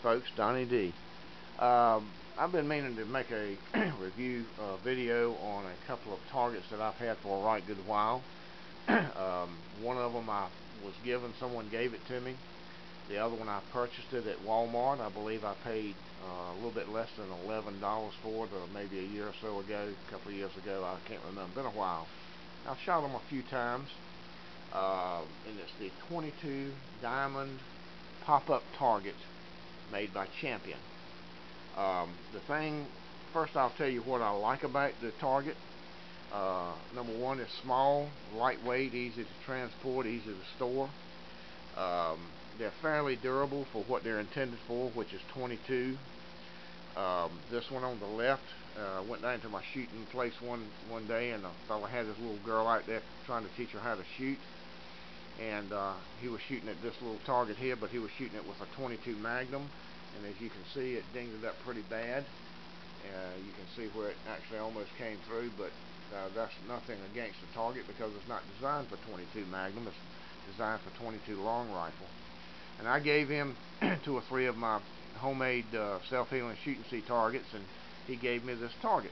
folks, Donnie D. I've been meaning to make a review video on a couple of targets that I've had for a right good while. One of them I was given, someone gave it to me. The other one I purchased it at Walmart. I believe I paid a little bit less than $11 for it, or maybe a year or so ago, a couple of years ago. I can't remember. Been a while. I've shot them a few times, and it's the 22 diamond pop-up target made by Champion. The thing, first I'll tell you what I like about the target. Number one, it's small, lightweight, easy to transport, easy to store. They're fairly durable for what they're intended for, which is 22. This one on the left, went down to my shooting place one day, and a fellow had his little girl out there trying to teach her how to shoot. And he was shooting at this little target here, but he was shooting it with a 22 Magnum. And as you can see, it dinged it up pretty bad. You can see where it actually almost came through, but that's nothing against the target because it's not designed for 22 Magnum. It's designed for 22 long rifle. And I gave him 2 or 3 of my homemade self-healing shoot and see targets, and he gave me this target.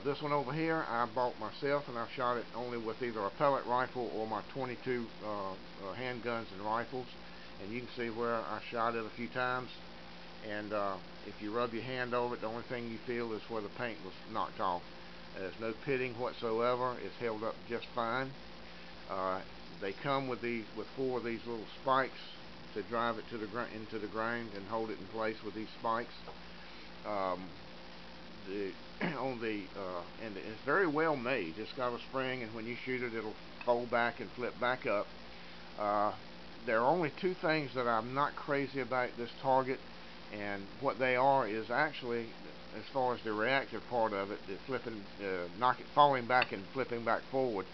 This one over here I bought myself, and I've shot it only with either a pellet rifle or my 22 handguns and rifles. And you can see where I shot it a few times, and if you rub your hand over it, the only thing you feel is where the paint was knocked off. There's no pitting whatsoever. It's held up just fine. They come with 4 of these little spikes to drive it to into the ground and hold it in place with these spikes. And it's very well made. It's got a spring, and when you shoot it, it'll fold back and flip back up. There are only 2 things that I'm not crazy about this target, and what they are is actually, as far as the reactive part of it, the flipping, falling back and flipping back forward,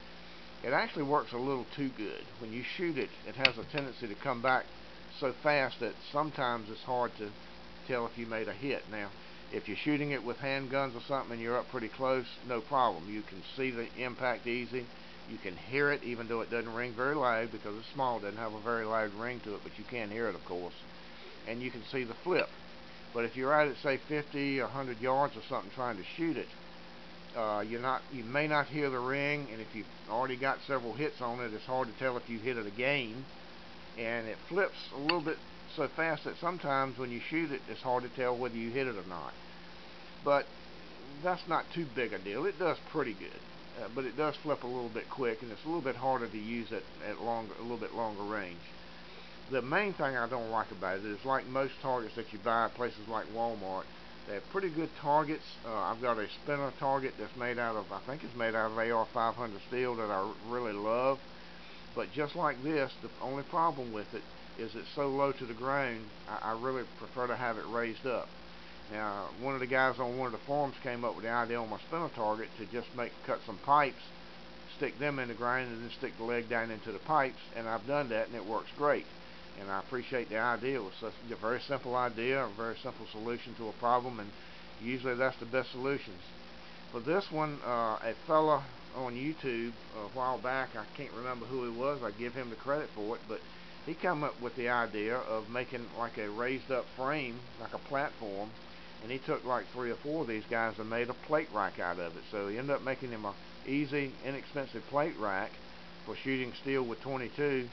it actually works a little too good. When you shoot it, it has a tendency to come back so fast that sometimes it's hard to tell if you made a hit. Now, if you're shooting it with handguns or something and you're up pretty close, no problem. You can see the impact easy. You can hear it, even though it doesn't ring very loud because it's small. It doesn't have a very loud ring to it, but you can hear it, of course. And you can see the flip. But if you're out at, say, 50 or 100 yards or something trying to shoot it, you may not hear the ring, and if you've already got several hits on it, it's hard to tell if you hit it again. And it flips a little bit so fast that sometimes when you shoot it, it's hard to tell whether you hit it or not. But that's not too big a deal. It does pretty good. But it does flip a little bit quick, and it's a little bit harder to use it at a little bit longer range. The main thing I don't like about it is, like most targets that you buy at places like Walmart, they have pretty good targets. I've got a spinner target that's made out of, I think it's made out of AR-500 steel that I really love. But just like this, the only problem with it is it's so low to the ground, I really prefer to have it raised up. Now, one of the guys on one of the forums came up with the idea on my spinner target to just cut some pipes, stick them in the ground, and then stick the leg down into the pipes, and I've done that, and it works great. And I appreciate the idea. It was such a very simple idea, a very simple solution to a problem, and usually that's the best solutions. For this one, a fella on YouTube a while back, I can't remember who he was, I give him the credit for it, but he came up with the idea of making like a raised up frame, like a platform, and he took like 3 or 4 of these guys and made a plate rack out of it. So he ended up making him a easy, inexpensive plate rack for shooting steel with 22,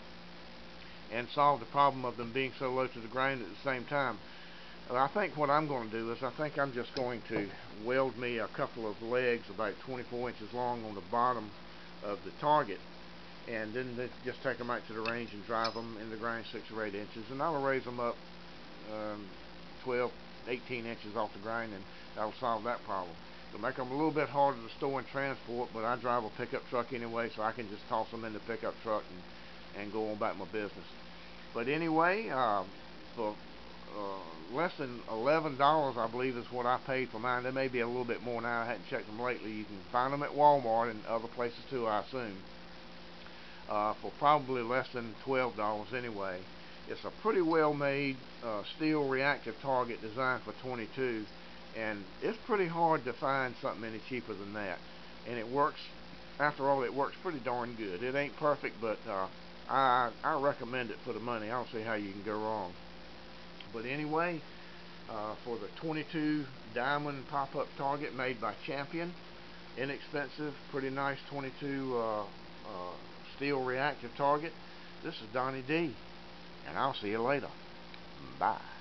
and solved the problem of them being so low to the ground at the same time. I think what I'm going to do is I think I'm just going to weld me a couple of legs about 24 inches long on the bottom of the target, and then just take them out to the range and drive them in the ground 6 or 8 inches, and I'll raise them up 12, 18 inches off the ground, and that'll solve that problem. It'll make them a little bit harder to store and transport, but I drive a pickup truck anyway, so I can just toss them in the pickup truck and go on about my business. But anyway, for less than $11, I believe, is what I paid for mine. There may be a little bit more now. I hadn't checked them lately. You can find them at Walmart and other places too, I assume, for probably less than $12 anyway. It's a pretty well made steel reactive target designed for 22, and it's pretty hard to find something any cheaper than that. And it works, after all, it works pretty darn good. It ain't perfect, but I recommend it for the money. I don't see how you can go wrong. But anyway, for the 22 diamond pop-up target made by Champion, inexpensive, pretty nice 22 steel reactive target, this is Donnie D, and I'll see you later. Bye.